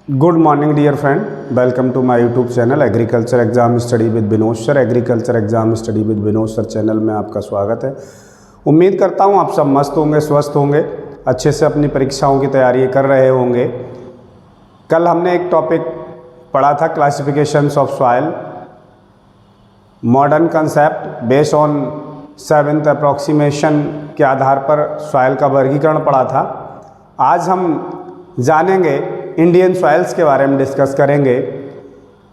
Good morning dear friend, welcome to my YouTube channel agriculture exam study with Vinod sir. Agriculture exam study with Vinod sir channel में आपका स्वागत है। उम्मीद करता हूँ आप सब मस्त होंगे, स्वस्थ होंगे, अच्छे से अपनी परीक्षाओं की तैयारी कर रहे होंगे। कल हमने एक टॉपिक पढ़ा था, classifications of soil, modern concept based on 7th approximation के आधार पर सॉइल का वर्गीकरण पढ़ा था। आज हम जानेंगे इंडियन सॉइल्स के बारे में, डिस्कस करेंगे,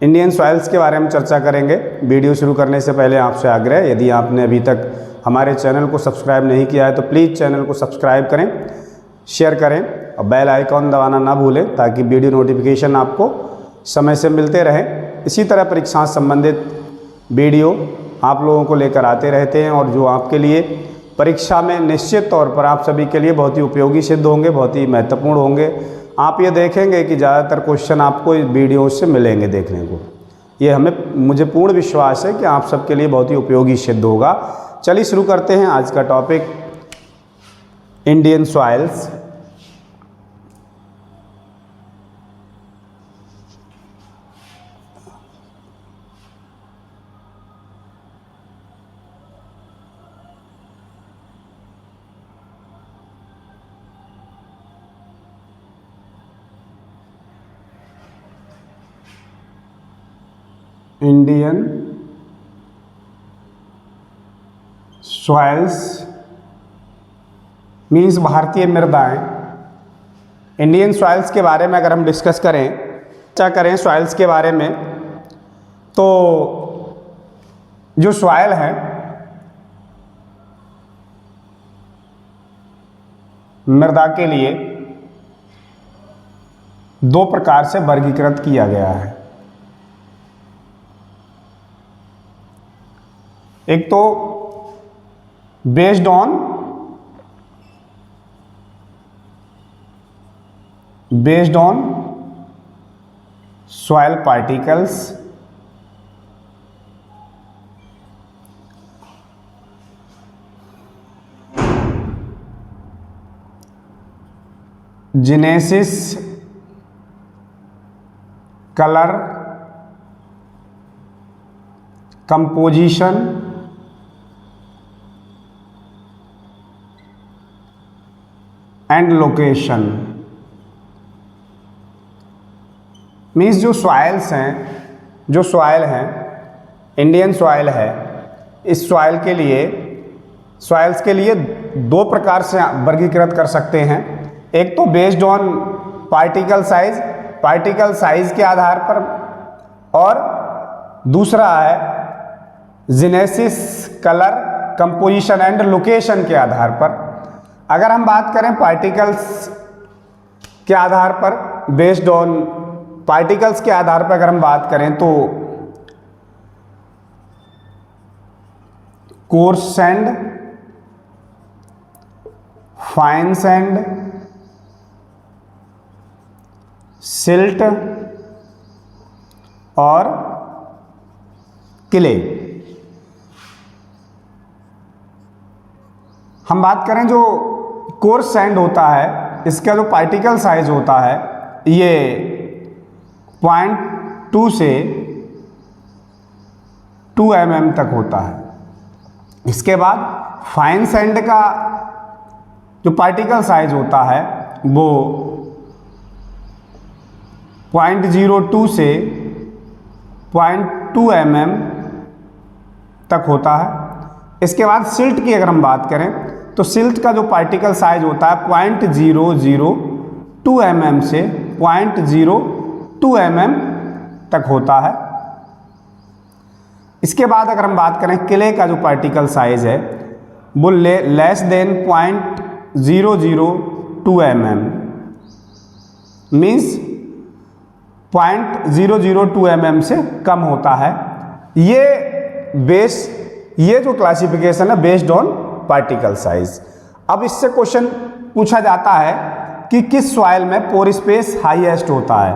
इंडियन सॉइल्स के बारे में चर्चा करेंगे। वीडियो शुरू करने से पहले आपसे आग्रह, यदि आपने अभी तक हमारे चैनल को सब्सक्राइब नहीं किया है तो प्लीज़ चैनल को सब्सक्राइब करें, शेयर करें और बेल आइकॉन दबाना ना भूलें ताकि वीडियो नोटिफिकेशन आपको समय से मिलते रहें। इसी तरह परीक्षा संबंधित वीडियो आप लोगों को लेकर आते रहते हैं और जो आपके लिए परीक्षा में निश्चित तौर पर आप सभी के लिए बहुत ही उपयोगी सिद्ध होंगे, बहुत ही महत्वपूर्ण होंगे। आप ये देखेंगे कि ज़्यादातर क्वेश्चन आपको इस वीडियो से मिलेंगे देखने को। ये मुझे पूर्ण विश्वास है कि आप सबके लिए बहुत ही उपयोगी सिद्ध होगा। चलिए शुरू करते हैं आज का topic, Indian soils. Indian soils means भारतीय मृदाएं। इंडियन सॉइल्स के बारे में अगर हम डिस्कस करें, चर्चा करें सॉइल्स के बारे में, तो जो सॉइल है मृदा के लिए दो प्रकार से वर्गीकृत किया गया है। एक तो based on soil particles, genesis, colour, composition and location. Means जो सॉइल्स हैं, जो सॉइल हैं, इंडियन सॉइल है, इस सॉइल्स के लिए दो प्रकार से वर्गीकृत कर सकते हैं। एक तो बेस्ड ऑन पार्टिकल साइज के आधार पर, और दूसरा है genesis, colour, composition and location के आधार पर। अगर हम बात करें पार्टिकल्स के आधार पर, बेस्ड ऑन पार्टिकल्स के आधार पर अगर हम बात करें तो coarse sand, fine sand, silt और क्ले। हम बात करें जो कोर्स सैंड होता है, इसका जो पार्टिकल साइज होता है ये 0.2 से 2 mm तक होता है। इसके बाद फाइन सैंड का जो पार्टिकल साइज होता है वो 0.02 से 0.2 mm तक होता है। इसके बाद सिल्ट की अगर हम बात करें तो सिल्ट का जो पार्टिकल साइज होता है 0.002 mm से 0.02 mm तक होता है। इसके बाद अगर हम बात करें क्ले का जो पार्टिकल साइज है वो less than 0.002 mm, means 0.002 mm से कम होता है। ये जो क्लासिफिकेशन है बेस्ड ऑन पार्टिकल साइज। अब इससे क्वेश्चन पूछा जाता है कि किस सॉइल में पोर स्पेस हाईएस्ट होता है।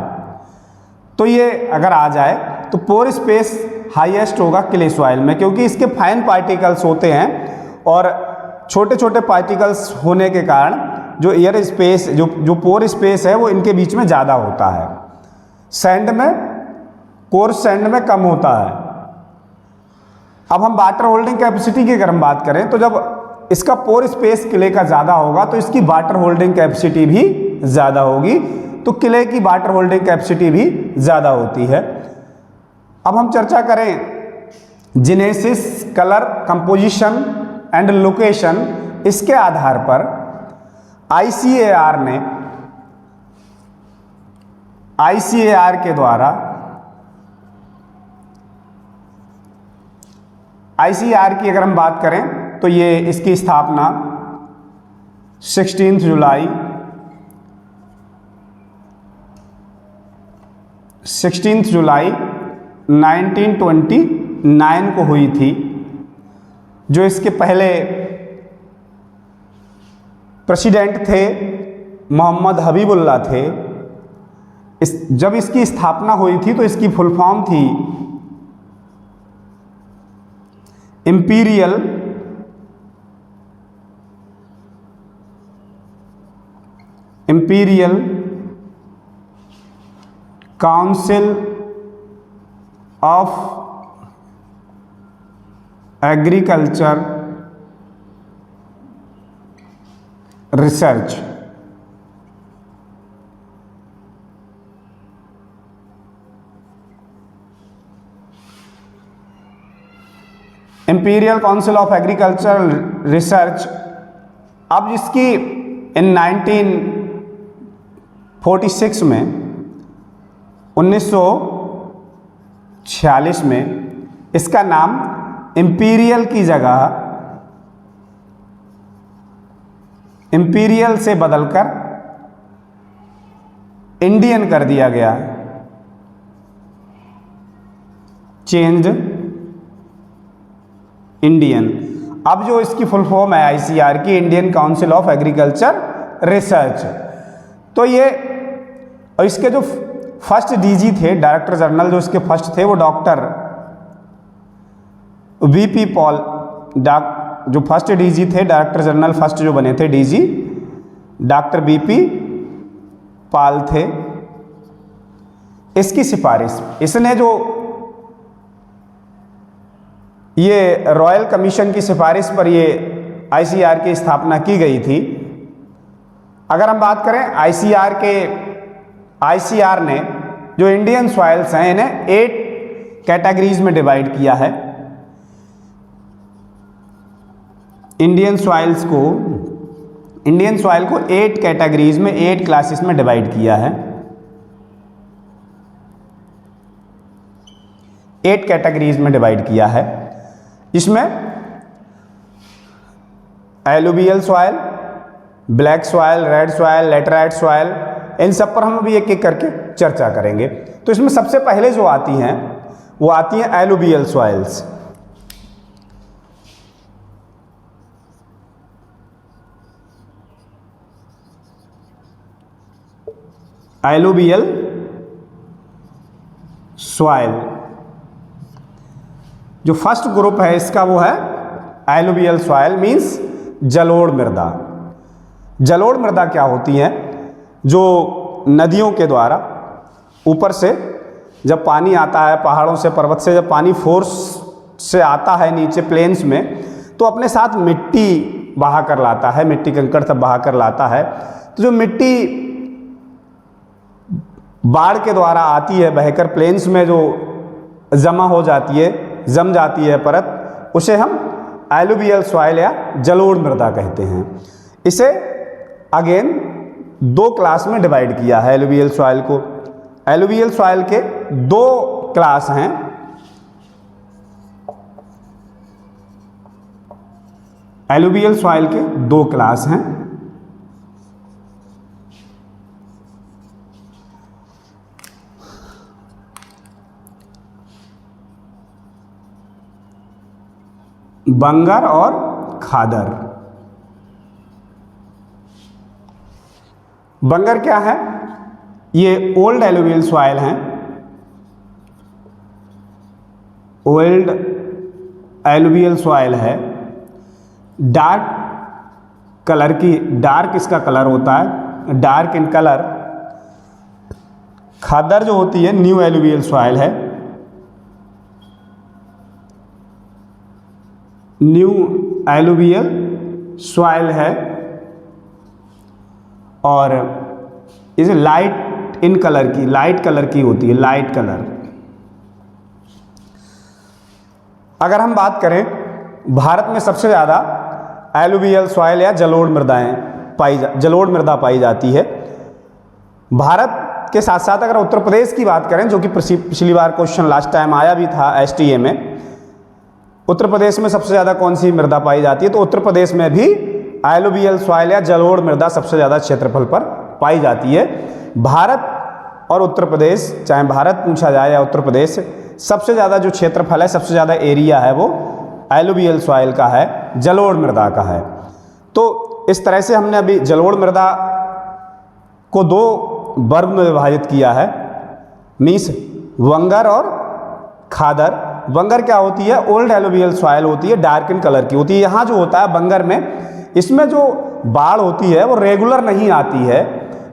तो ये अगर आ जाए तो पोर स्पेस हाईएस्ट होगा क्ले सॉइल में, क्योंकि इसके फाइन पार्टिकल्स होते हैं और छोटे छोटे पार्टिकल्स होने के कारण जो एयर स्पेस, जो पोर स्पेस है वो इनके बीच में ज़्यादा होता है। सैंड में, कोर्स सैंड में कम होता है। अब हम वाटर होल्डिंग कैपेसिटी की अगर हम बात करें तो जब इसका पोर स्पेस क्ले का ज़्यादा होगा तो इसकी वाटर होल्डिंग कैपेसिटी भी ज़्यादा होगी, तो क्ले की वाटर होल्डिंग कैपेसिटी भी ज़्यादा होती है। अब हम चर्चा करें genesis, colour, composition and location, इसके आधार पर ICAR के द्वारा ICAR की अगर हम बात करें तो ये इसकी स्थापना 16 जुलाई 1929 को हुई थी। जो इसके पहले प्रेसिडेंट थे मोहम्मद हबीबुल्लाह थे। जब इसकी स्थापना हुई थी तो इसकी फुल फॉर्म थी imperial council of agriculture research. Imperial council of agricultural research. अब इसकी इन 1946 में 1946 में इसका नाम इंपीरियल की जगह इंपीरियल से बदलकर इंडियन कर दिया गया, चेंज इंडियन। अब जो इसकी फुल फॉर्म है ICAR की, Indian council of agriculture research. तो ये, और इसके जो फर्स्ट DG थे, डायरेक्टर जनरल जो इसके फर्स्ट थे, वो डॉक्टर VP पॉल, जो फर्स्ट DG थे, डायरेक्टर जनरल फर्स्ट जो बने थे DG, डॉक्टर VP पॉल थे। इसकी सिफारिश, इसने जो ये रॉयल कमीशन की सिफारिश पर ये ICAR की स्थापना की गई थी। अगर हम बात करें ICAR ने जो इंडियन सॉइल्स हैं इन्हें 8 कैटेगरीज में डिवाइड किया है। इंडियन सॉइल को 8 कैटेगरीज में, 8 क्लासेस में डिवाइड किया है। 8 कैटेगरीज में डिवाइड किया है। इसमें alluvial soil, black soil, red soil, laterite soil, इन सब पर हम अभी एक एक करके चर्चा करेंगे। तो इसमें सबसे पहले जो आती हैं वो आती हैं एलुवियल सॉइल्स। एलुवियल सॉइल, जो फर्स्ट ग्रुप है इसका वो है एलुवियल सॉइल, मीन्स जलोढ़ मृदा। जलोढ़ मृदा क्या होती हैं? जो नदियों के द्वारा ऊपर से जब पानी आता है, पहाड़ों से, पर्वत से जब पानी फोर्स से आता है नीचे प्लेन्स में, तो अपने साथ मिट्टी बहा कर लाता है, मिट्टी कंकड़ सब बहा कर लाता है। तो जो मिट्टी बाढ़ के द्वारा आती है बहकर प्लेन्स में, जो जमा हो जाती है, जम जाती है परत, उसे हम एलुवियल सॉइल या जलोढ़ मृदा कहते हैं। इसे अगेन 2 क्लास में डिवाइड किया है एलुवियल सॉइल को। एलुवियल सॉइल के 2 क्लास हैं। एलुवियल सॉइल के 2 क्लास हैं। बंगर और खादर। बंगर क्या है? ये ओल्ड एलुवियल सॉइल हैं। ओल्ड एलुवियल सॉइल है। डार्क कलर की, डार्क इसका कलर होता है, डार्क इन कलर। खादर जो होती है न्यू एलुवियल सॉइल है, न्यू एलुवियल सॉइल है, और इसे लाइट इन कलर की, लाइट कलर की होती है, लाइट कलर। अगर हम बात करें भारत में सबसे ज़्यादा एलुवियल सॉइल या जलोढ़ मृदाएं जलोढ़ मृदा पाई जाती है। भारत के साथ साथ अगर उत्तर प्रदेश की बात करें, जो कि पिछली बार क्वेश्चन लास्ट टाइम आया भी था एसटीए में, उत्तर प्रदेश में सबसे ज़्यादा कौन सी मृदा पाई जाती है, तो उत्तर प्रदेश में भी एलुवियल सॉइल या जलोढ़ मृदा सबसे ज़्यादा क्षेत्रफल पर पाई जाती है। भारत और उत्तर प्रदेश, चाहे भारत पूछा जाए या उत्तर प्रदेश, सबसे ज़्यादा जो क्षेत्रफल है, सबसे ज़्यादा एरिया है वो एलुवियल सॉइल का है, जलोढ़ मृदा का है। तो इस तरह से हमने अभी जलोढ़ मृदा को दो वर्ग में विभाजित किया है, मीन्स वंगर और खादर। वंगर क्या होती है? ओल्ड एलुवियल सॉइल होती है, डार्क इन कलर की होती है। यहाँ जो होता है वंगर में, इसमें जो बाढ़ होती है वो रेगुलर नहीं आती है,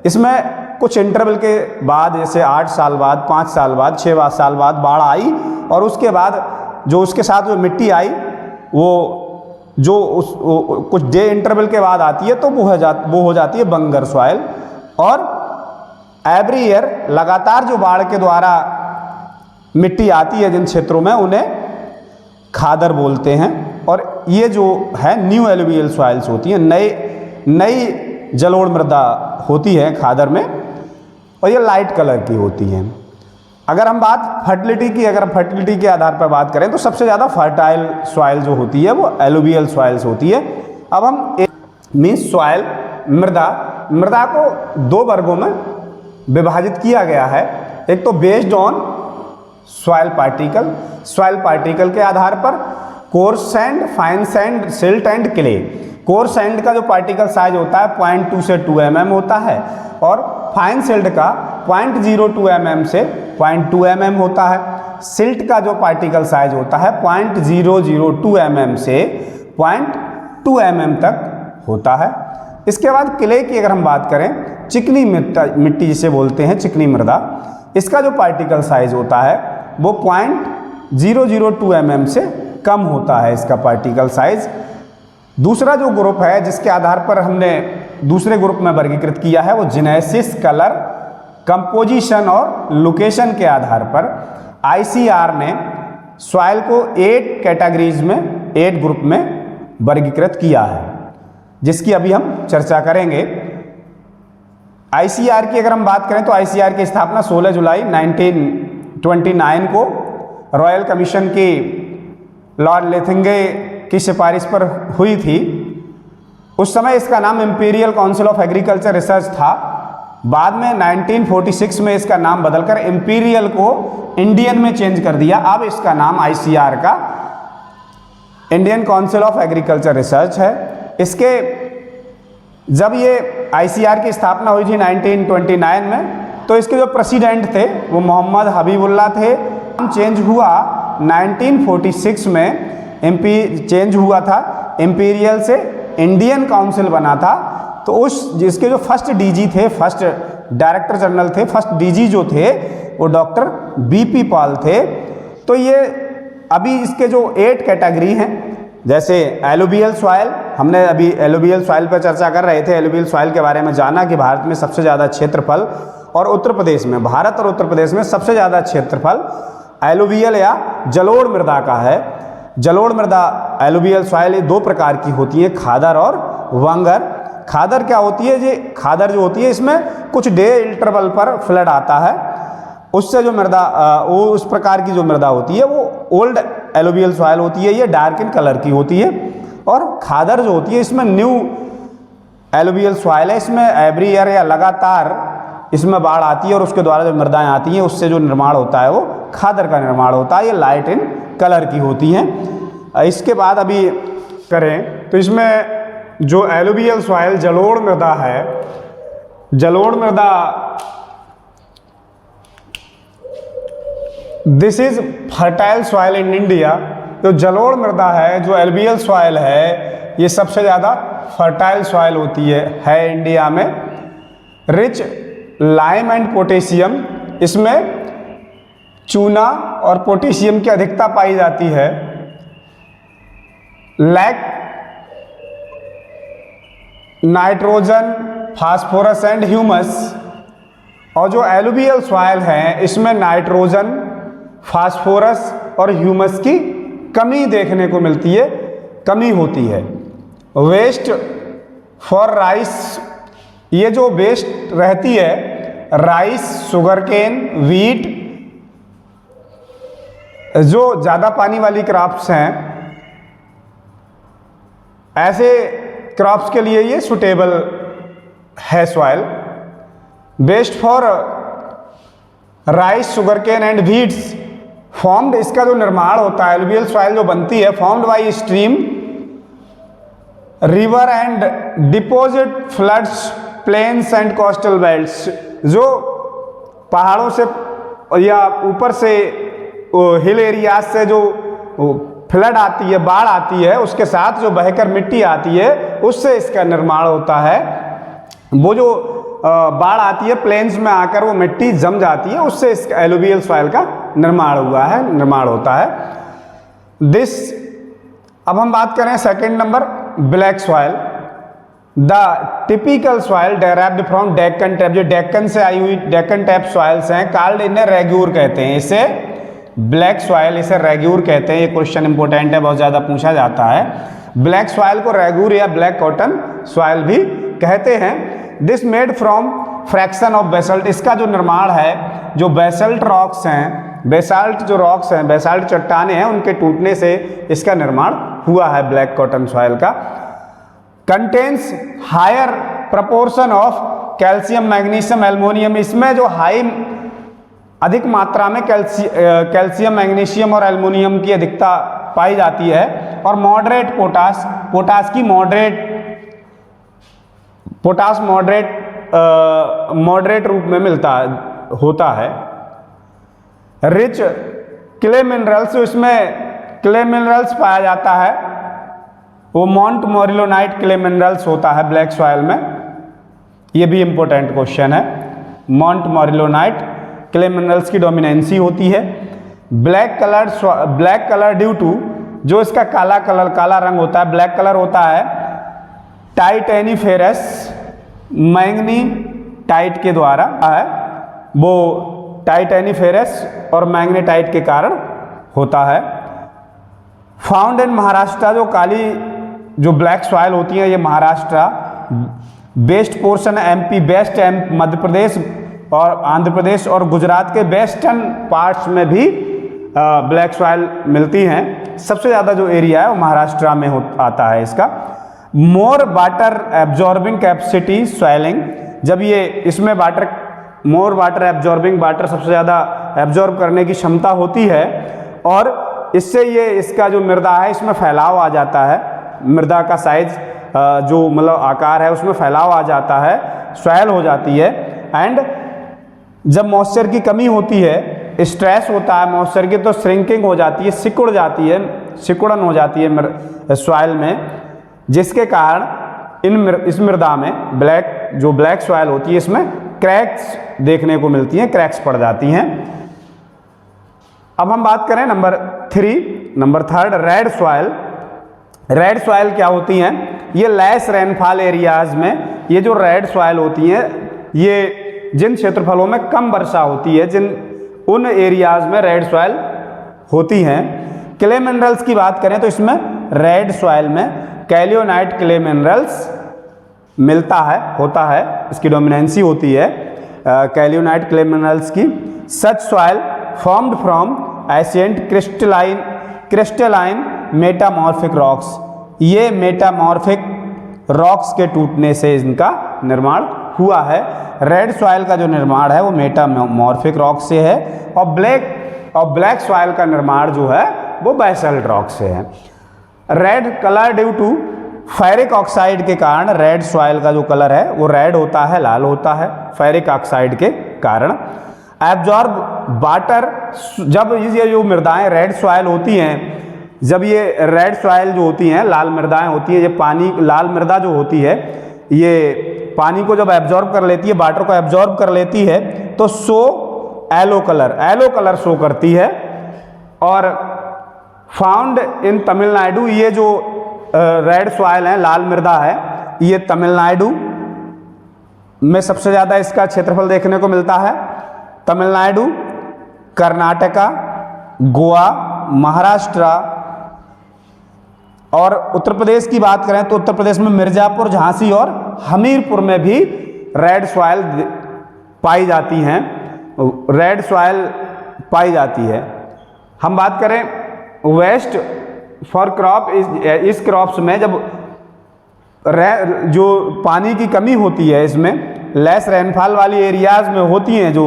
इसमें कुछ इंटरवल के बाद, जैसे 8 साल बाद, 5 साल बाद, 6 साल बाद बाढ़ आई, और उसके बाद जो उसके साथ जो मिट्टी आई वो जो कुछ डे इंटरवल के बाद आती है, तो वो हो जाती है बंगर सॉइल। और एवरी ईयर लगातार जो बाढ़ के द्वारा मिट्टी आती है जिन क्षेत्रों में, उन्हें खादर बोलते हैं। और ये जो है न्यू एलुवियल सॉइल्स होती हैं, नई जलोढ़ मृदा होती है खादर में, और ये लाइट कलर की होती हैं। अगर हम बात फर्टिलिटी की, अगर फर्टिलिटी के आधार पर बात करें, तो सबसे ज़्यादा फर्टाइल सॉइल जो होती है वो एलुवियल सॉइल्स होती है। अब हम मीन्स सॉइल, मृदा को दो वर्गों में विभाजित किया गया है। एक तो बेस्ड ऑन सॉइल पार्टिकल के आधार पर, coarse sand, fine sand, silt and clay. Coarse sand का जो पार्टिकल साइज होता है 0.2 से 2 mm होता है, और फाइन सिल्ट का 0.02 mm से 0.2 mm होता है। सिल्ट का जो पार्टिकल साइज होता है 0.002 mm से 0.2 mm तक होता है। इसके बाद क्ले की अगर हम बात करें, चिकनी मिट्टी जिसे बोलते हैं, चिकनी मृदा, इसका जो पार्टिकल साइज होता है वो 0.002 mm से कम होता है इसका पार्टिकल साइज। दूसरा जो ग्रुप है जिसके आधार पर हमने दूसरे ग्रुप में वर्गीकृत किया है, वो जेनेसिस, कलर, कंपोजिशन और लोकेशन के आधार पर आईसीआर ने सॉइल को 8 कैटेगरीज में, 8 ग्रुप में वर्गीकृत किया है, जिसकी अभी हम चर्चा करेंगे। आईसीआर की अगर हम बात करें तो आईसीआर की स्थापना 16 जुलाई 1929 को रॉयल कमीशन की लॉर्ड लेथिंगे की सिफारिश पर हुई थी। उस समय इसका नाम imperial council of agriculture research था। बाद में 1946 में इसका नाम बदलकर इंपीरियल को इंडियन में चेंज कर दिया। अब इसका नाम आईसीआर का Indian council of agriculture research है। इसके जब ये आईसीआर की स्थापना हुई थी 1929 में, तो इसके जो प्रेसिडेंट थे वो मोहम्मद हबीबुल्लाह थे। नाम चेंज हुआ 1946 में, चेंज हुआ था, इंपीरियल से इंडियन काउंसिल बना था। तो उस जिसके जो फर्स्ट डीजी थे, फर्स्ट डायरेक्टर जनरल थे, फर्स्ट डीजी जो थे वो डॉक्टर बीपी पॉल थे। तो ये अभी इसके जो 8 कैटेगरी हैं, जैसे एलुवियल सॉइल, हमने अभी एलुवियल सॉइल पर चर्चा कर रहे थे, एलुवियल सॉइल के बारे में जाना कि भारत में सबसे ज़्यादा क्षेत्रफल, और उत्तर प्रदेश में, भारत और उत्तर प्रदेश में सबसे ज़्यादा क्षेत्रफल एलुवियल या जलोढ़ मृदा का है। जलोढ़ मृदा, एलुवियल सॉइल, ये 2 प्रकार की होती है, खादर और वंगर। खादर क्या होती है? ये खादर जो होती है इसमें कुछ डे इंटरवल पर फ्लड आता है, उससे जो मृदा वो उस प्रकार की जो मृदा होती है वो ओल्ड एलुवियल सॉइल होती है, ये डार्क इन कलर की होती है। और खादर जो होती है इसमें न्यू एलुवियल सॉइल है, इसमें एवरी ईयर या लगातार इसमें बाढ़ आती है, और उसके द्वारा जो मृदाएं आती हैं उससे जो निर्माण होता है वो खादर का निर्माण होता है। ये लाइट इन कलर की होती हैं। इसके बाद अभी करें तो इसमें जो एलुवियल सॉइल जलोढ़ मृदा है, जलोढ़ मृदा, this is fertile soil in India. जो जलोढ़ मृदा है, जो एलुवियल सॉइल है, ये सबसे ज़्यादा फर्टाइल सॉइल होती है इंडिया में। रिच लाइम एंड पोटेशियम, इसमें चूना और पोटेशियम की अधिकता पाई जाती है। Lack nitrogen, phosphorus and humus. और जो एलुवियल सॉइल है इसमें नाइट्रोजन, फास्फोरस और ह्यूमस की कमी देखने को मिलती है, कमी होती है। वेस्ट फॉर राइस, ये जो वेस्ट रहती है राइस, शुगरकेन, वीट, जो ज़्यादा पानी वाली क्रॉप्स हैं, ऐसे क्रॉप्स के लिए ये सुटेबल है soil. Best for rice, sugarcane and wheats formed, इसका जो निर्माण होता है एलुवियल सॉइल जो बनती है formed by stream, river and deposit, floods, plains and coastal belts. जो पहाड़ों से या ऊपर से हिल एरियाज से जो फ्लड आती है, बाढ़ आती है, उसके साथ जो बहकर मिट्टी आती है उससे इसका निर्माण होता है। वो जो बाढ़ आती है प्लेन्स में आकर वो मिट्टी जम जाती है, उससे इस एलुवियल सॉइल का निर्माण होता है। दिस, अब हम बात करें second number, black soil. The typical soil derived from Deccan tap, जो डेक्कन से आई हुई डेक्कन टैप सॉइल्स हैं, कॉल्ड इन्हें रेग्यूर कहते हैं। इसे ब्लैक सॉइल, इसे रेग्यूर कहते हैं। ये क्वेश्चन इंपॉर्टेंट है, बहुत ज़्यादा पूछा जाता है। ब्लैक सॉइल को रेग्यूर या ब्लैक कॉटन सॉइल भी कहते हैं। This made from fraction of basalt, इसका जो निर्माण है, जो बेसल्ट रॉक्स हैं, बेसाल्ट जो रॉक्स हैं, बेसाल्ट चट्टाने हैं, उनके टूटने से इसका निर्माण हुआ है ब्लैक कॉटन सॉइल का। Contains higher proportion of calcium, magnesium, aluminium, इसमें जो अधिक मात्रा में कैल्शियम, मैग्नीशियम और एल्युमिनियम की अधिकता पाई जाती है। और मॉडरेट पोटास, पोटास की मॉडरेट रूप में होता है। रिच क्ले मिनरल्स, इसमें क्ले मिनरल्स पाया जाता है, वो मॉन्ट मोरिलोनाइट क्ले मिनरल्स होता है ब्लैक सॉइल में। ये भी इंपॉर्टेंट क्वेश्चन है। मॉन्ट मोरिलोनाइट क्ले मिनरल्स की डोमिनेंसी होती है। ब्लैक कलर ड्यू टू, जो इसका काला रंग होता है, ब्लैक कलर होता है टाइटेनिफेरस मैग्नीटाइट के द्वारा है, वो टाइटेनिफेरस और मैग्नेटाइट के कारण होता है। फाउंड इन महाराष्ट्र, जो ब्लैक सॉइल होती है ये Maharashtra, west portion MP, west Madhya Pradesh और आंध्र प्रदेश और गुजरात के वेस्टर्न पार्ट्स में भी ब्लैक सॉइल मिलती हैं। सबसे ज़्यादा जो एरिया है वो महाराष्ट्र में आता है इसका। More water absorbing capacity soiling, जब ये इसमें मोर वाटर एब्जॉर्बिंग, वाटर सबसे ज़्यादा एब्जॉर्ब करने की क्षमता होती है, और इससे ये इसका जो मृदा है इसमें फैलाव आ जाता है, मृदा का साइज जो मतलब आकार है उसमें फैलाव आ जाता है, सॉइल हो जाती है। एंड जब मॉइस्चर की कमी होती है, स्ट्रेस होता है मॉइस्चर की, तो श्रिंकिंग हो जाती है, सिकुड़न हो जाती है सॉइल में, जिसके कारण इस मृदा में ब्लैक सॉइल होती है इसमें क्रैक्स देखने को मिलती हैं, क्रैक्स पड़ जाती हैं। अब हम बात करें number third, red soil. Red soil क्या होती हैं? ये लेस रेनफॉल एरियाज में ये जो रेड सॉइल होती हैं, ये जिन क्षेत्रफलों में कम वर्षा होती है, उन एरियाज में रेड सॉइल होती हैं। क्ले मिनरल्स की बात करें तो इसमें रेड सॉइल में कैलियोनाइट क्ले मिनरल्स होता है, इसकी डोमिनेंसी होती है कैलियोनाइट क्ले मिनरल्स की। Such soil formed from ancient crystalline metamorphic rocks, ये मेटामॉर्फिक रॉक्स के टूटने से इनका निर्माण हुआ है। रेड सॉइल का जो निर्माण है वो मेटामॉर्फिक रॉक से है, और ब्लैक सॉइल का निर्माण जो है वो बेसल्ट रॉक से है। Red colour due to ferric oxide के कारण रेड सॉइल का जो कलर है वो रेड होता है, लाल होता है, फेरिक ऑक्साइड के कारण। एब्जॉर्ब वाटर, जब ये जो मृदाएं रेड सॉइल होती हैं, जब ये रेड सॉइल जो होती हैं, लाल मृदाएं होती हैं, ये लाल मृदा जो होती है ये पानी को जब एब्जॉर्ब कर लेती है, वाटर को एब्जॉर्ब कर लेती है, तो सो येलो कलर शो करती है। और फाउंड इन तमिलनाडु, ये जो रेड सॉइल है, लाल मृदा है, ये तमिलनाडु में सबसे ज़्यादा इसका क्षेत्रफल देखने को मिलता है। तमिलनाडु, कर्नाटका, गोवा, महाराष्ट्र और उत्तर प्रदेश की बात करें तो उत्तर प्रदेश में मिर्जापुर, झांसी और हमीरपुर में भी रेड सॉइल पाई जाती हैं, रेड सॉइल पाई जाती है। हम बात करें वेस्ट फॉर क्रॉप, इस क्रॉप्स में जब जो पानी की कमी होती है, इसमें लेस रेनफॉल वाली एरियाज में होती हैं, जो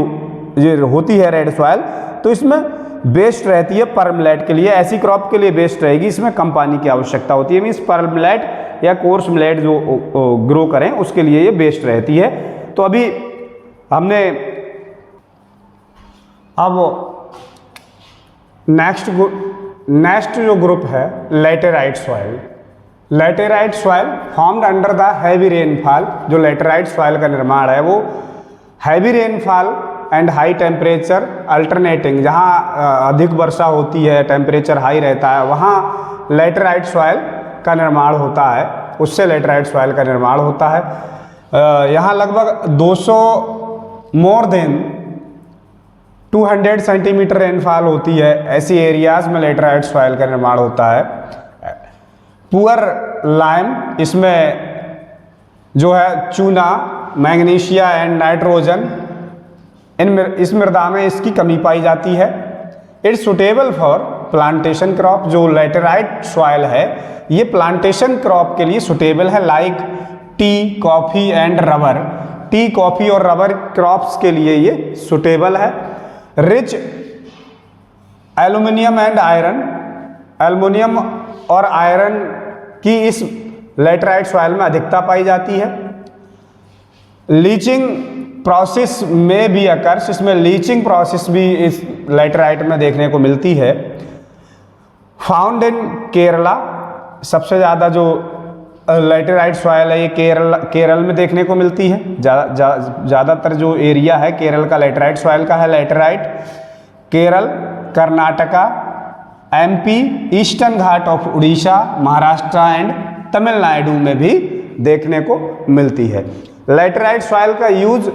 ये होती है रेड सॉइल, तो इसमें बेस्ट रहती है परमलेट के लिए, ऐसी क्रॉप के लिए बेस्ट रहेगी, इसमें कम पानी की आवश्यकता होती है। मीन्स परमलेट या कोर्स मिलेट जो ग्रो करें उसके लिए ये बेस्ट रहती है। तो अभी हमने अब नेक्स्ट जो ग्रुप है laterite soil. Laterite soil formed under the heavy rainfall, जो लैटेराइट सॉइल का निर्माण है वो heavy rainfall and high temperature alternating, जहाँ अधिक वर्षा होती है, टेम्परेचर हाई रहता है, वहाँ लैटेराइट सॉइल का निर्माण होता है, उससे लैटेराइट सॉइल का निर्माण होता है। यहाँ लगभग 200 मोर देन 200 सेंटीमीटर रेनफॉल होती है, ऐसी एरियाज में लैटेराइट सॉइल का निर्माण होता है। पुअर लाइम, इसमें जो है चूना, मैग्नीशिया एंड नाइट्रोजन, इस मृदा में इसकी कमी पाई जाती है। It's suitable for plantation crop, जो लैटेराइट सॉइल है ये प्लांटेशन क्रॉप के लिए सुटेबल है, like T, coffee and rubber. T, coffee और रबर क्रॉप्स के लिए ये सुटेबल है। Rich aluminium and iron, aluminium और आयरन की इस लैटेराइट सॉइल में अधिकता पाई जाती है। लीचिंग प्रोसेस में भी अकर्स, इसमें लीचिंग प्रोसेस भी इस लैटेराइट में देखने को मिलती है। फाउंड इन केरला, सबसे ज़्यादा जो लैटेराइट सॉइल है ये केरल में देखने को मिलती है। ज़्यादातर जो एरिया है केरल का लैटेराइट सॉइल का है laterite. Kerala, Karnataka, MP, eastern Ghat of Orissa, Maharashtra and Tamil Nadu में भी देखने को मिलती है। लैटेराइट सॉइल का यूज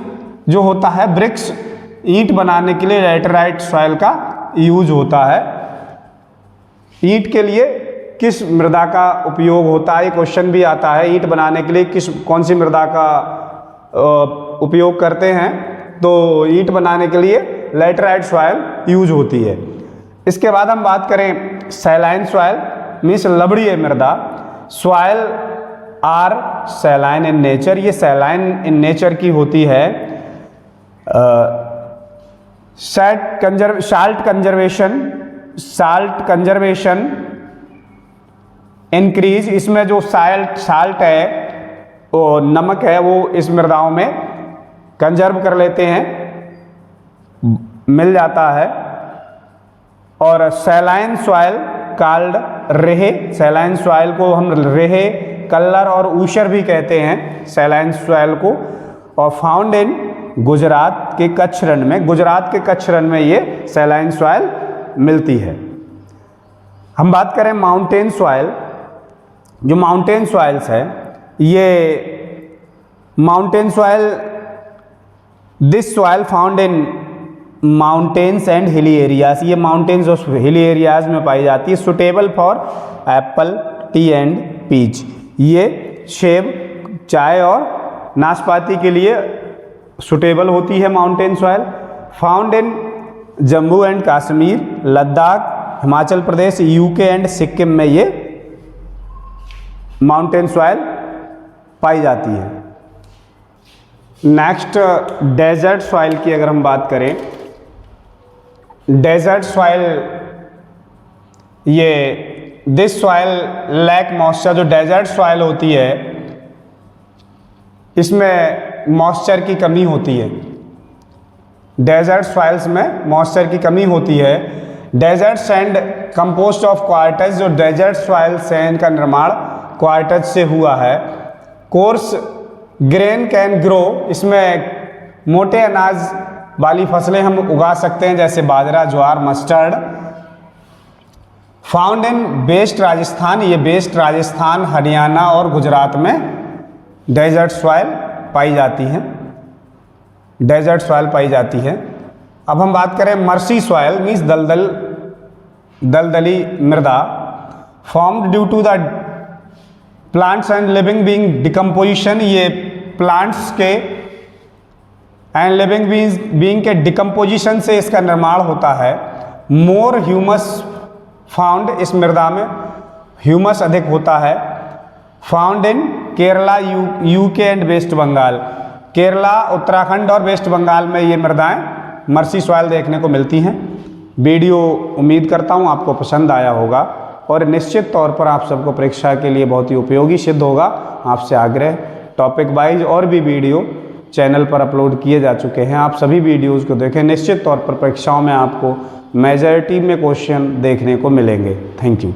जो होता है ब्रिक्स, ईंट बनाने के लिए लैटेराइट सॉइल का यूज होता है। ईंट के लिए किस मृदा का उपयोग होता है, क्वेश्चन भी आता है, ईंट बनाने के लिए कौन सी मृदा का उपयोग करते हैं, तो ईंट बनाने के लिए लैटेराइट सॉइल यूज होती है। इसके बाद हम बात करें सैलाइन सॉइल, मीन्स लवणीय मृदा। Soil are saline in nature, ये सैलाइन इन नेचर की होती है। साल्ट कंजर्वेशन इंक्रीज, इसमें जो साल्ट है, वो नमक है, वो इस मृदाओं में कंजर्व कर लेते हैं, मिल जाता है। और सैलाइन सॉइल कॉल्ड रेहे, सैलाइन सॉइल को हम रेहे, कल्लर और ऊशर भी कहते हैं सैलाइन सॉइल को। और फाउंड इन गुजरात के कच्छ रण में, गुजरात के कच्छ रण में ये सैलाइन सॉइल मिलती है। हम बात करें माउंटेन सॉइल, जो माउंटेन सॉइल्स है, ये mountain soil, this soil found in mountains and hilly areas, ये माउंटेन्स और हिली एरियाज में पाई जाती है। Suitable for apple, tea and peach, ये सेब, चाय और नाशपाती के लिए सुटेबल होती है mountain soil. Found in Jammu and Kashmir, Ladakh, Himachal Pradesh, UK and Sikkim में ये माउंटेन सॉइल पाई जाती है। नेक्स्ट डेजर्ट सॉइल की अगर हम बात करें, डेजर्ट सॉइल, ये दिस सॉइल लैक मॉइस्चर, जो डेजर्ट सॉइल होती है इसमें मॉइस्चर की कमी होती है। डेजर्ट सॉइल्स में मॉइस्चर की कमी होती है। Desert sand compost of quartz, जो डेजर्ट सॉइल सैंड का निर्माण क्वार्टज से हुआ है। कोर्स ग्रेन कैन ग्रो, इसमें मोटे अनाज वाली फसलें हम उगा सकते हैं, जैसे बाजरा, ज्वार, mustard. Found in west Rajasthan, ये वेस्ट राजस्थान, हरियाणा और गुजरात में डेजर्ट सॉइल पाई जाती हैं, डेजर्ट सॉइल पाई जाती है। अब हम बात करें मर्सी सॉइल, मीन्स दलदली मृदा, formed due to the plants and living being decomposition, ये प्लांट्स के एंड लिविंग बीइंग के डिकम्पोजिशन से इसका निर्माण होता है। मोर ह्यूमस फाउंड, इस मृदा में ह्यूमस अधिक होता है। Found in Kerala, UK and West Bengal, Kerala, Uttarakhand और वेस्ट बंगाल में ये मृदाएं मर्सी सॉइल देखने को मिलती हैं। वीडियो उम्मीद करता हूँ आपको पसंद आया होगा और निश्चित तौर पर आप सबको परीक्षा के लिए बहुत ही उपयोगी सिद्ध होगा। आपसे आग्रह, टॉपिक वाइज और भी वीडियो चैनल पर अपलोड किए जा चुके हैं, आप सभी वीडियोज़ को देखें। निश्चित तौर पर परीक्षाओं में आपको मेजॉरिटी में क्वेश्चन देखने को मिलेंगे। Thank you.